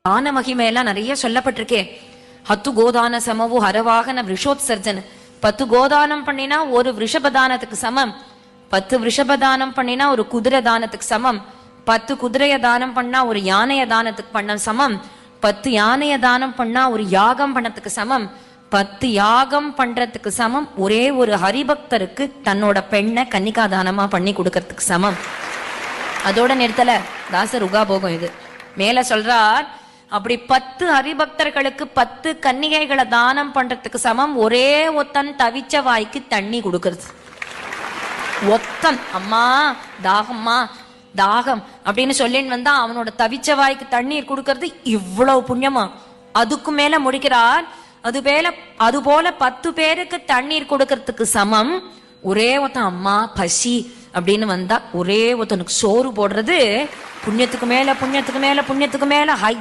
தான மகிமையெல்லாம் நிறைய சொல்லப்பட்டிருக்கே. 10 கோதான சமவு ஹரவாகன விஷோத்சர்ஜன். 10 கோதானம் பண்ணினா ஒரு விஷபதானத்துக்கு சமம். 10 விஷபதானம் பண்ணினா ஒரு குதிரை தானத்துக்கு சமம். 10 குதிரைய தானம் பண்ணா ஒரு யானைய தானத்துக்கு பண்ண சமம். 10 யானைய தானம் பண்ணா ஒரு யாகம் பண்ணத்துக்கு சமம். 10 யாகம் பண்றதுக்கு சமம் ஒரே ஒரு ஹரிபக்தருக்கு தன்னோட பெண்ணை கன்னிகா தானமா பண்ணி கொடுக்கறதுக்கு சமம். அதோட நிறுத்தல தாசர் உகாபோகம் இது. மேல சொல்றார், அப்படி 10 ஹரிபக்தர்களுக்கு 10 கன்னிகைகளை தானம் பண்றதுக்கு சமம் ஒரே ஒத்தன் தவிச்ச வாய்க்கு தண்ணி கொடுக்கறது. ஒத்தன் அம்மா தாகம்மா தாகம் அப்படின்னு சொல்லின்னு வந்தா அவனோட தவிச்ச வாய்க்கு தண்ணீர் கொடுக்கறது இவ்வளவு புண்ணியமா. அதுக்கு மேல முடிக்கிறார், அது போல 10 பேருக்கு தண்ணீர் கொடுக்கறதுக்கு சமம் ஒரே ஒருத்தன் அம்மா பசி அப்படின்னு வந்தா ஒரே ஒருத்தனுக்கு சோறு போடுறது. புண்ணியத்துக்கு மேல புண்ணியத்துக்கு மேல புண்ணியத்துக்கு மேல ஹை